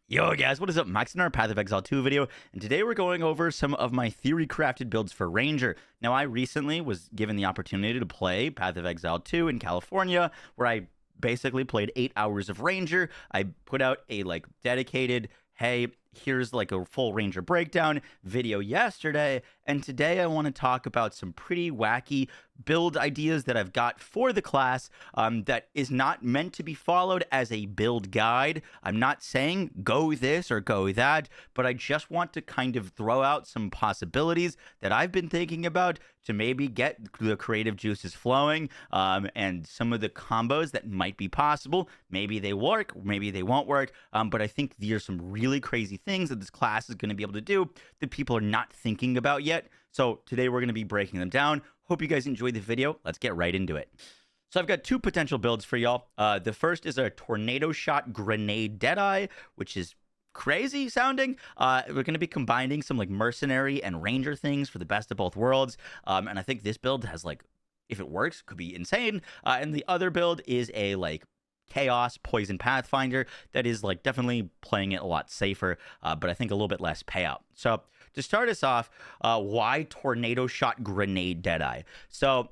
Yo guys, what is up? Max in our Path of Exile 2 video, and today we're going over some of my theory-crafted builds for Ranger. Now, I recently was given the opportunity to play Path of Exile 2 in California, where I basically played 8 hours of Ranger. I put out a dedicated, hey, here's a full Ranger breakdown video yesterday, and today I want to talk about some pretty wacky build ideas that I've got for the class that is not meant to be followed as a build guide. I'm not saying go this or go that, but I just want to kind of throw out some possibilities that I've been thinking about to maybe get the creative juices flowing, and some of the combos that might be possible. Maybe they work, maybe they won't work, but I think there's some really crazy things that this class is going to be able to do that people are not thinking about yet. So today we're going to be breaking them down. Hope you guys enjoyed the video. Let's get right into it. So I've got two potential builds for y'all. The first is a tornado shot grenade Deadeye, which is crazy sounding. We're going to be combining some mercenary and ranger things for the best of both worlds. And I think this build has if it works, could be insane. And the other build is a chaos poison Pathfinder that is definitely playing it a lot safer, but I think a little bit less payout. So to start us off, why tornado shot grenade Deadeye? So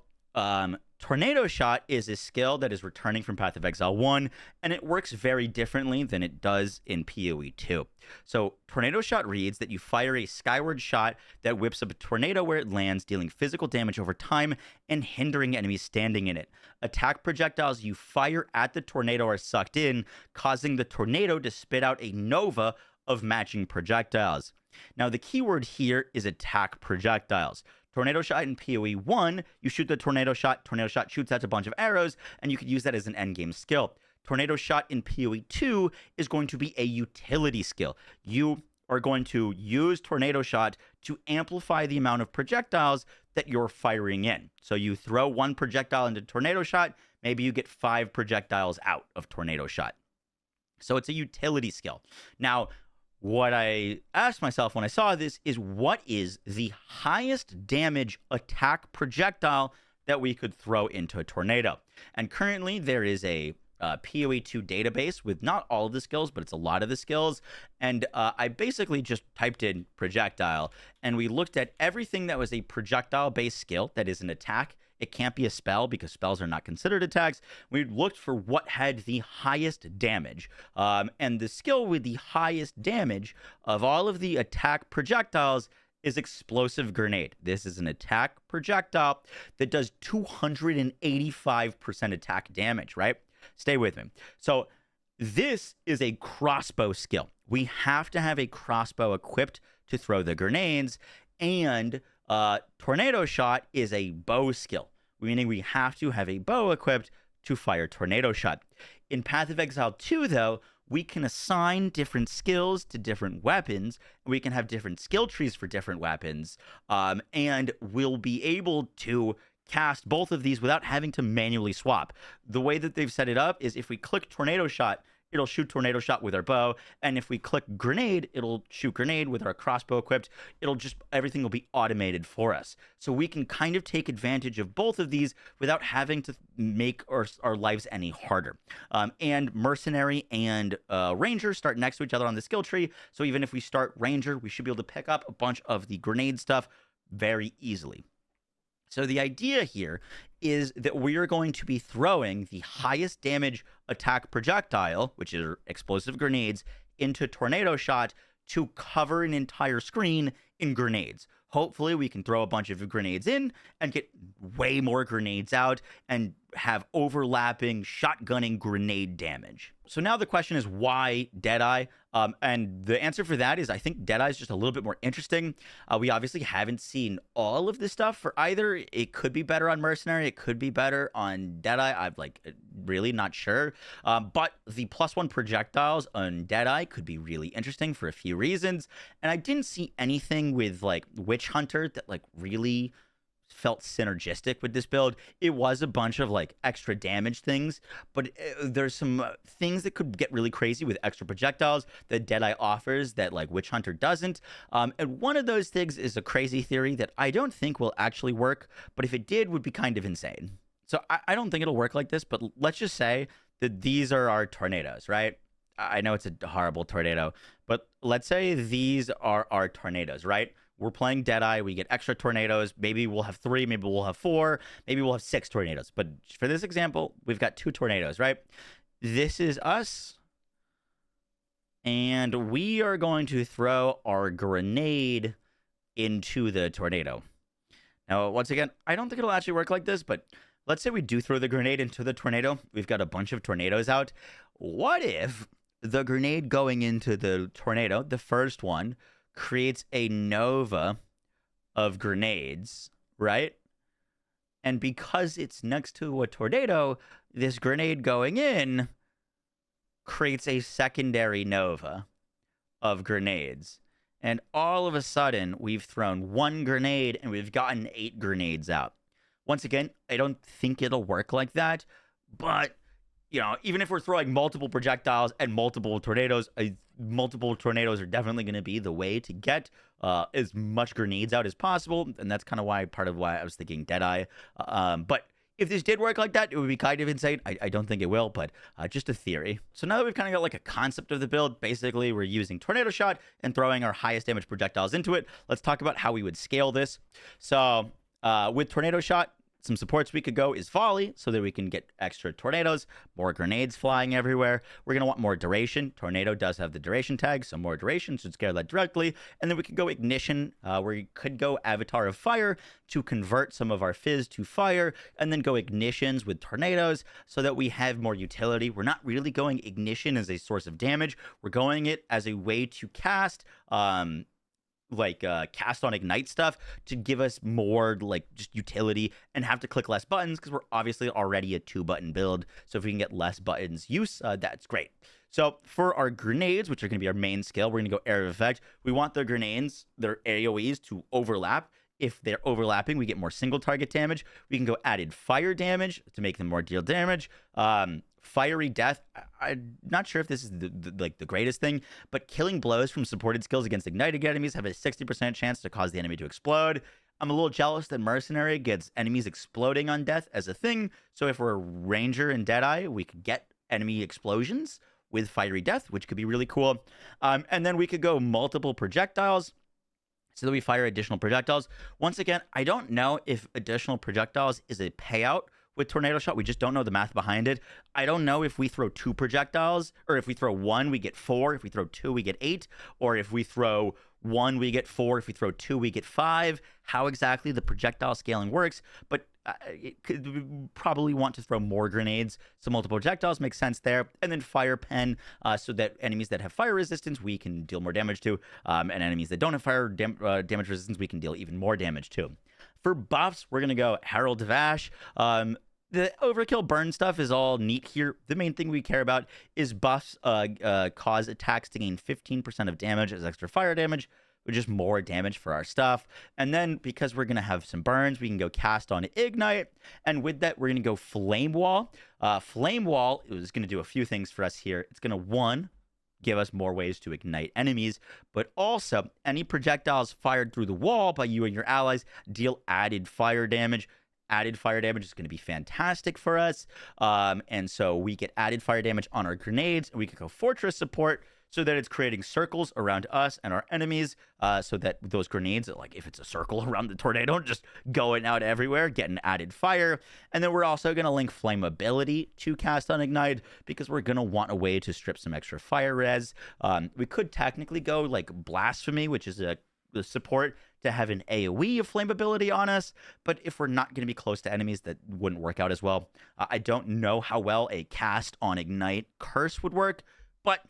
tornado shot is a skill that is returning from Path of Exile 1, and it works very differently than it does in PoE 2. So tornado shot reads that you fire a skyward shot that whips up a tornado where it lands, dealing physical damage over time and hindering enemies standing in it. Attack projectiles you fire at the tornado are sucked in, causing the tornado to spit out a nova of matching projectiles. Now, the keyword here is attack projectiles. Tornado shot in PoE 1, you shoot the tornado shot shoots out a bunch of arrows, and you could use that as an endgame skill. Tornado shot in PoE 2 is going to be a utility skill. You are going to use tornado shot to amplify the amount of projectiles that you're firing in. So you throw one projectile into tornado shot, maybe you get 5 projectiles out of tornado shot. So it's a utility skill. Now, what I asked myself when I saw this is, what is the highest damage attack projectile that we could throw into a tornado? And currently there is a PoE 2 database with not all of the skills, but it's a lot of the skills. And I basically just typed in projectile, and we looked at everything that was a projectile-based skill that is an attack. It can't be a spell because spells are not considered attacks. We looked for what had the highest damage. And the skill with the highest damage of all of the attack projectiles is explosive grenade. This is an attack projectile that does 285% attack damage, right? Stay with me. So this is a crossbow skill. We have to have a crossbow equipped to throw the grenades, and tornado shot is a bow skill, meaning we have to have a bow equipped to fire tornado shot. In Path of Exile 2, though, we can assign different skills to different weapons. We can have different skill trees for different weapons, and we'll be able to cast both of these without having to manually swap. The way that they've set it up is, if we click tornado shot, it'll shoot tornado shot with our bow, and if we click grenade, it'll shoot grenade with our crossbow equipped. Everything will be automated for us. So we can kind of take advantage of both of these without having to make our lives any harder. And mercenary and ranger start next to each other on the skill tree. So even if we start ranger, we should be able to pick up a bunch of the grenade stuff very easily. So the idea here is that we are going to be throwing the highest damage attack projectile, which is explosive grenades, into tornado shot to cover an entire screen in grenades. Hopefully we can throw a bunch of grenades in and get way more grenades out and have overlapping shotgunning grenade damage. So now the question is, why Deadeye? And the answer for that is, I think Deadeye is just a little bit more interesting. We obviously haven't seen all of this stuff for either. It could be better on Mercenary. It could be better on Deadeye. I'm really not sure. But the +1 projectiles on Deadeye could be really interesting for a few reasons. And I didn't see anything with Witch Hunter that really felt synergistic with this build. It was a bunch of extra damage things, but there's some things that could get really crazy with extra projectiles that Deadeye offers that Witch Hunter doesn't. And one of those things is a crazy theory that I don't think will actually work, but if it did, would be kind of insane. So I don't think it'll work like this, but let's just say that these are our tornadoes, right? I know it's a horrible tornado, but let's say these are our tornadoes, right? We're playing Deadeye. We get extra tornadoes. Maybe we'll have 3. Maybe we'll have 4. Maybe we'll have 6 tornadoes. But for this example, we've got 2 tornadoes, right? This is us. And we are going to throw our grenade into the tornado. Now, once again, I don't think it'll actually work like this, but let's say we do throw the grenade into the tornado. We've got a bunch of tornadoes out. What if the grenade going into the tornado, the first one, creates a nova of grenades, right? And because it's next to a tornado, this grenade going in creates a secondary nova of grenades. And all of a sudden, we've thrown 1 grenade and we've gotten 8 grenades out. Once again, I don't think it'll work like that, but you know, even if we're throwing multiple projectiles and multiple tornadoes are definitely going to be the way to get as much grenades out as possible, and that's kind of part of why I was thinking Deadeye. But if this did work like that, it would be kind of insane. I don't think it will, but just a theory. So now that we've kind of got like a concept of the build, basically we're using Tornado Shot and throwing our highest damage projectiles into it. Let's talk about how we would scale this. So with Tornado Shot, some supports we could go is Volley, so that we can get extra tornadoes, more grenades flying everywhere. We're going to want more duration. Tornado does have the duration tag, so more duration should scale that directly. And then we could go Ignition, where we could go Avatar of Fire to convert some of our Fizz to Fire, and then go Ignitions with tornadoes so that we have more utility. We're not really going Ignition as a source of damage. We're going it as a way to cast cast on Ignite stuff to give us more like just utility and have to click less buttons because we're obviously already a 2-button build. So if we can get less buttons use, that's great. So for our grenades, which are going to be our main skill, we're going to go Area of Effect. We want the grenades, their AoEs, to overlap. If they're overlapping, we get more single target damage. We can go added fire damage to make them more deal damage. Fiery Death, I'm not sure if this is the greatest thing, but killing blows from supported skills against ignited enemies have a 60% chance to cause the enemy to explode. I'm a little jealous that Mercenary gets enemies exploding on death as a thing, so if we're a Ranger in Deadeye, we could get enemy explosions with Fiery Death, which could be really cool. And then we could go multiple projectiles, so that we fire additional projectiles. Once again, I don't know if additional projectiles is a payout with Tornado Shot. We just don't know the math behind it. I don't know if we throw 2 projectiles, or if we throw 1, we get 4. If we throw 2, we get 8. Or if we throw 1, we get 4. If we throw 2, we get 5. How exactly the projectile scaling works, but we probably want to throw more grenades, so multiple projectiles makes sense there. And then Fire Pen, so that enemies that have fire resistance we can deal more damage to, and enemies that don't have fire damage resistance we can deal even more damage to. For buffs, we're gonna go Herald of Ash. The overkill burn stuff is all neat here. The main thing we care about is buffs cause attacks to gain 15% of damage as extra fire damage, which is more damage for our stuff. And then because we're going to have some burns, we can go cast on Ignite. And with that, we're going to go Flame Wall. Flame Wall is going to do a few things for us here. It's going to, 1, give us more ways to ignite enemies, but also any projectiles fired through the wall by you and your allies deal added fire damage. Added fire damage is going to be fantastic for us. And so we get added fire damage on our grenades, and we can go Fortress Support so that it's creating circles around us and our enemies, so that those grenades, like if it's a circle around the tornado, just going out everywhere, getting added fire. And then we're also going to link Flammability to cast on Ignite because we're going to want a way to strip some extra fire res. We could technically go like Blasphemy, which is the support to have an AoE of flammability on us, but if we're not going to be close to enemies, that wouldn't work out as well. I don't know how well a cast on Ignite curse would work, but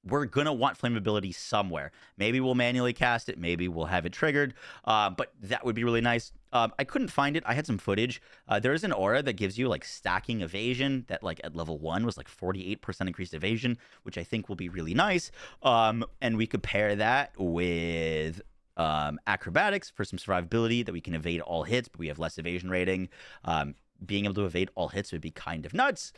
we're going to want flammability somewhere. Maybe we'll manually cast it. Maybe we'll have it triggered, but that would be really nice. I couldn't find it. I had some footage. There is an aura that gives you like stacking evasion that like at level 1 was like 48% increased evasion, which I think will be really nice. And we could pair that with acrobatics for some survivability that we can evade all hits, but we have less evasion rating. Being able to evade all hits would be kind of nuts.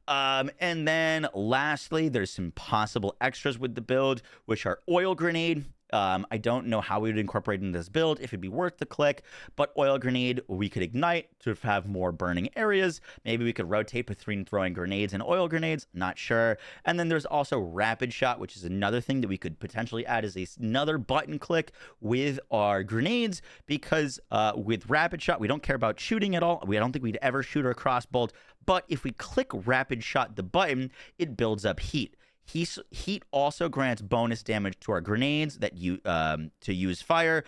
And then lastly, there's some possible extras with the build, which are Oil Grenade. I don't know how we would incorporate in this build, if it'd be worth the click, but oil grenade, we could ignite to have more burning areas. Maybe we could rotate between throwing grenades and oil grenades, not sure. And then there's also rapid shot, which is another thing that we could potentially add as another button click with our grenades, because with rapid shot, we don't care about shooting at all. I don't think we'd ever shoot or crossbolt, but if we click rapid shot the button, it builds up heat. Heat also grants bonus damage to our grenades that you to use fire,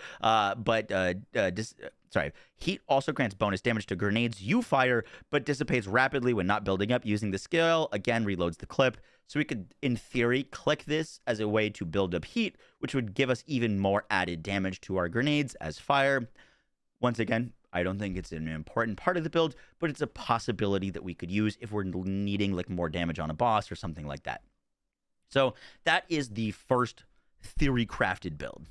heat also grants bonus damage to grenades you fire, but dissipates rapidly when not building up. Using the skill, again, reloads the clip. So we could, in theory, click this as a way to build up heat, which would give us even more added damage to our grenades as fire. Once again, I don't think it's an important part of the build, but it's a possibility that we could use if we're needing like more damage on a boss or something like that. So that is the first theory-crafted build.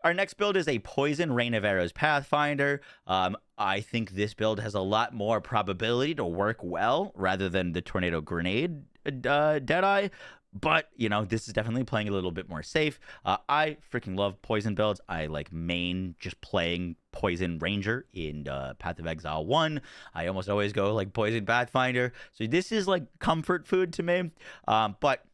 Our next build is a Poison Rain of Arrows Pathfinder. I think this build has a lot more probability to work well rather than the Tornado Grenade Deadeye. But, you know, this is definitely playing a little bit more safe. I freaking love poison builds. I like main just playing Poison Ranger in Path of Exile 1. I almost always go like Poison Pathfinder. So this is like comfort food to me. But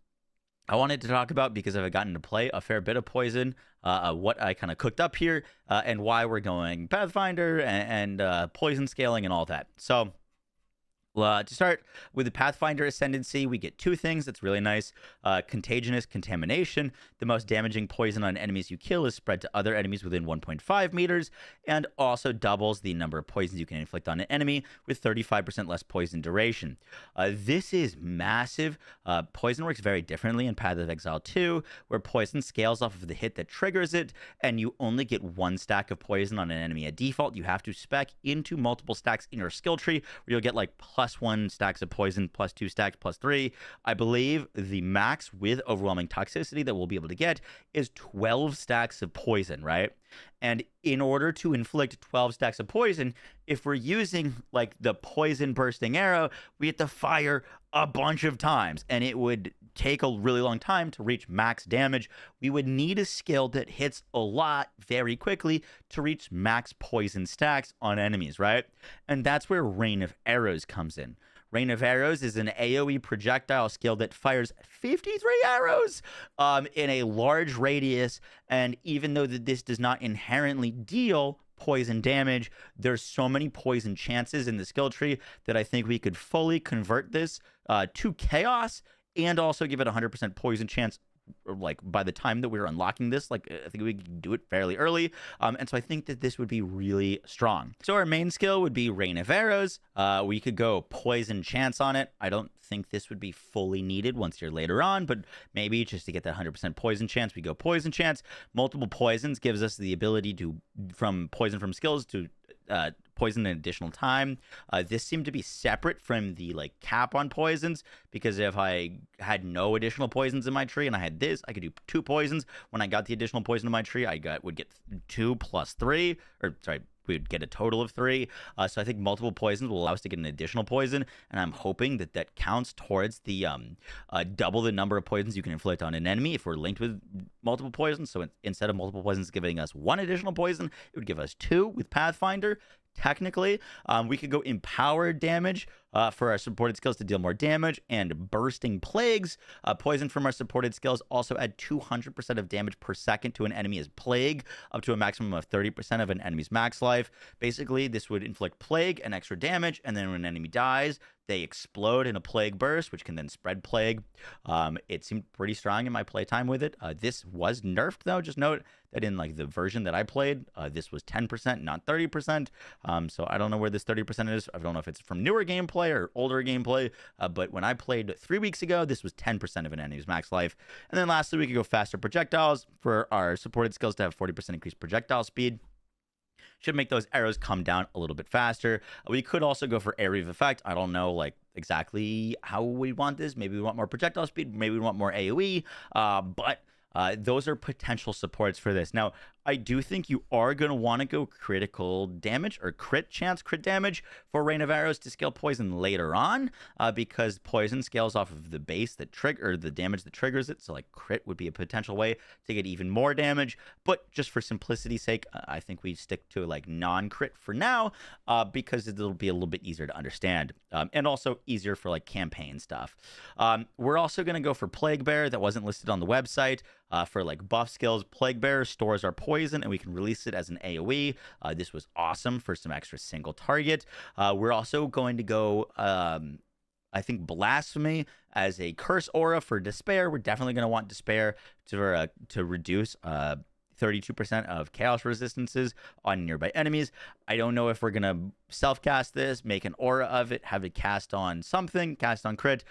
I wanted to talk about, because I've gotten to play a fair bit of Poison, what I kind of cooked up here and why we're going Pathfinder and Poison scaling and all that. So to start with the Pathfinder Ascendancy, we get two things that's really nice. Contagious Contamination. The most damaging poison on enemies you kill is spread to other enemies within 1.5 meters, and also doubles the number of poisons you can inflict on an enemy with 35% less poison duration. This is massive. Poison works very differently in Path of Exile 2, where poison scales off of the hit that triggers it, and you only get one stack of poison on an enemy at default. You have to spec into multiple stacks in your skill tree, where you'll get like +1 stacks of poison, +2 stacks, +3. I believe the max with overwhelming toxicity that we'll be able to get is 12 stacks of poison, right? And in order to inflict 12 stacks of poison, if we're using like the poison bursting arrow, we have to fire a bunch of times, and it would take a really long time to reach max damage. We would need a skill that hits a lot very quickly to reach max poison stacks on enemies, right? And that's where Rain of Arrows comes in. Rain of Arrows is an AoE projectile skill that fires 53 arrows in a large radius, and even though this does not inherently deal poison damage, there's so many poison chances in the skill tree that I think we could fully convert this to chaos and also give it a 100% poison chance, like by the time that we're unlocking this. Like I think we can do it fairly early, and so I think that this would be really strong. So our main skill would be Rain of Arrows. We could go poison chance on it. I don't think this would be fully needed once you're later on, but maybe just to get that 100% poison chance, we go poison chance. Multiple poisons gives us the ability to, from poison from skills, to poison an additional time. This seemed to be separate from the like cap on poisons, because if I had no additional poisons in my tree and I had this, I could do 2 poisons. When I got the additional poison in my tree, would get 2 + 3, or sorry, we would get a total of 3. So I think multiple poisons will allow us to get an additional poison, and I'm hoping that that counts towards the double the number of poisons you can inflict on an enemy if we're linked with multiple poisons. So instead of multiple poisons giving us 1 additional poison, it would give us 2 with Pathfinder. Technically, we could go empowered damage for our supported skills to deal more damage, and bursting plagues. Poison from our supported skills also add 200% of damage per second to an enemy as plague, up to a maximum of 30% of an enemy's max life. Basically, this would inflict plague and extra damage, and then when an enemy dies, they explode in a plague burst, which can then spread plague. It seemed pretty strong in my playtime with it. This was nerfed, though. Just note that in like the version that I played, this was 10%, not 30%. So I don't know where this 30% is. I don't know if it's from newer gameplay or older gameplay. But when I played 3 weeks ago, this was 10% of an enemy's max life. And then lastly, we could go faster projectiles for our supported skills to have 40% increased projectile speed. Should make those arrows come down a little bit faster. We could also go for area of effect. I don't know like exactly how we want this. Maybe we want more projectile speed. Maybe we want more AoE. But those are potential supports for this. Now, I do think you are going to want to go critical damage or crit damage for Rain of Arrows to scale poison later on, because poison scales off of the base that trigger, or the damage that triggers it. So like crit would be a potential way to get even more damage. But just for simplicity's sake, I think we stick to like non-crit for now, because it'll be a little bit easier to understand, and also easier for like campaign stuff. We're also going to go for Plague Bear. That wasn't listed on the website. For like buff skills, Plague Bear stores our poison and we can release it as an AoE. This was awesome for some extra single target. We're also going to go, I think, Blasphemy as a curse aura for Despair. We're definitely going to want Despair to reduce 32% of chaos resistances on nearby enemies. I don't know if we're going to self-cast this, make an aura of it, have it cast on something, cast on crit,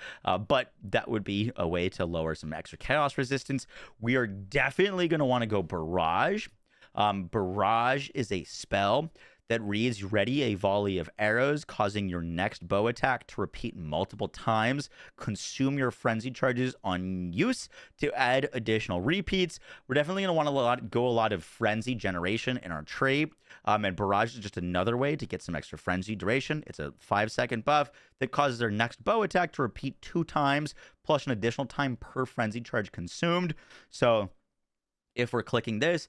but that would be a way to lower some extra chaos resistance. We are definitely going to want to go Barrage. Barrage is a spell that reads, ready a volley of arrows, causing your next bow attack to repeat multiple times. Consume your frenzy charges on use to add additional repeats. We're definitely going to want to go a lot of frenzy generation in our tree. And Barrage is just another way to get some extra frenzy duration. It's a 5-second buff that causes our next bow attack to repeat 2 times, plus an additional time per frenzy charge consumed. So if we're clicking this,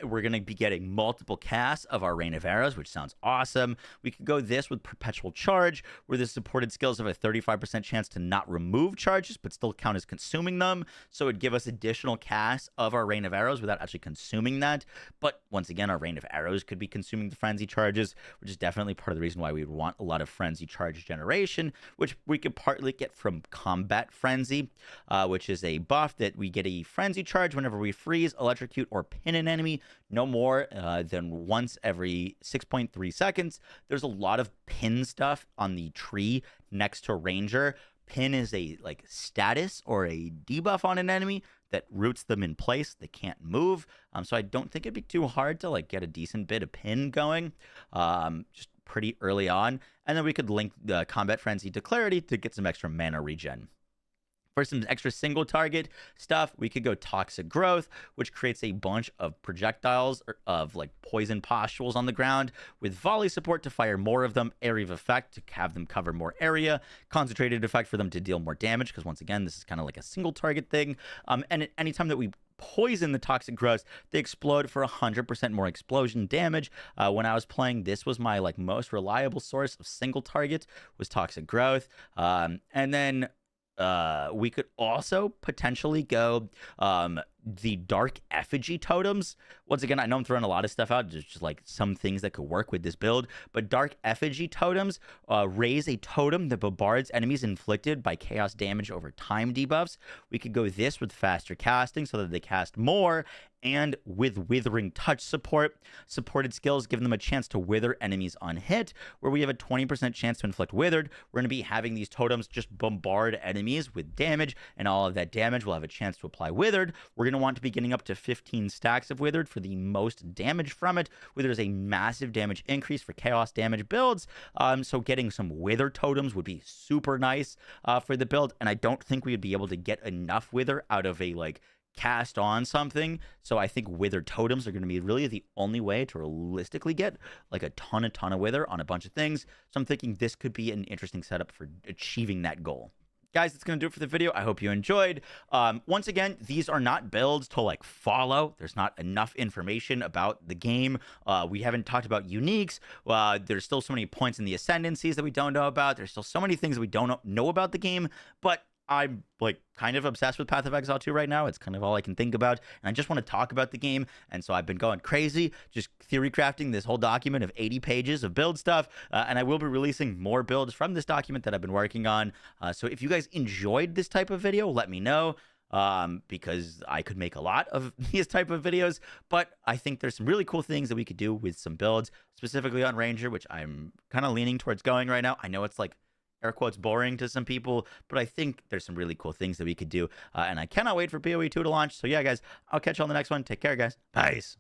we're going to be getting multiple casts of our Rain of Arrows, which sounds awesome. We could go this with Perpetual Charge, where the supported skills have a 35% chance to not remove charges, but still count as consuming them. So it'd give us additional casts of our Rain of Arrows without actually consuming that. But once again, our Rain of Arrows could be consuming the Frenzy Charges, which is definitely part of the reason why we would want a lot of Frenzy Charge generation, which we could partly get from Combat Frenzy, which is a buff that we get a Frenzy Charge whenever we freeze, electrocute, or pin an enemy no more than once every 6.3 seconds. There's a lot of pin stuff on the tree next to Ranger. Pin is a like status or a debuff on an enemy that roots them in place. They can't move. So I don't think it'd be too hard to like get a decent bit of pin going just pretty early on. And then we could link the Combat Frenzy to Clarity to get some extra mana regen. For some extra single target stuff, we could go Toxic Growth, which creates a bunch of projectiles of like poison pustules on the ground with volley support to fire more of them, area of effect to have them cover more area, concentrated effect for them to deal more damage, because once again, this is kind of like a single target thing. And anytime that we poison the Toxic Growths, they explode for 100% more explosion damage. When I was playing, this was my like most reliable source of single target was Toxic Growth. And then we could also potentially go the Dark Effigy totems. Once again, I know I'm throwing a lot of stuff out, just like some things that could work with this build, but Dark Effigy totems raise a totem that bombards enemies inflicted by chaos damage over time debuffs. We could go this with faster casting so that they cast more, and with Withering Touch support. Supported skills give them a chance to wither enemies on hit, where we have a 20% chance to inflict withered. We're going to be having these totems just bombard enemies with damage, and all of that damage will have a chance to apply withered. We're going to want to be getting up to 15 stacks of withered for the most damage from it. Wither is a massive damage increase for chaos damage builds, so getting some wither totems would be super nice for the build, and I don't think we would be able to get enough wither out of a like cast on something. So I think wither totems are going to be really the only way to realistically get like a ton of wither on a bunch of things. So I'm thinking this could be an interesting setup for achieving that goal. Guys, that's going to do it for the video. I hope you enjoyed. Once again, these are not builds to like follow. There's not enough information about the game. We haven't talked about uniques. There's still so many points in the ascendancies that we don't know about. There's still so many things that we don't know about the game, but I'm like kind of obsessed with Path of Exile 2 right now. It's kind of all I can think about, and I just want to talk about the game. And so I've been going crazy, just theory crafting this whole document of 80 pages of build stuff. And I will be releasing more builds from this document that I've been working on. So if you guys enjoyed this type of video, let me know. Because I could make a lot of these type of videos, but I think there's some really cool things that we could do with some builds, specifically on Ranger, which I'm kind of leaning towards going right now. I know it's like air quotes boring to some people, but I think there's some really cool things that we could do, and I cannot wait for PoE 2 to launch. So yeah, guys, I'll catch you on the next one. Take care, guys. Peace.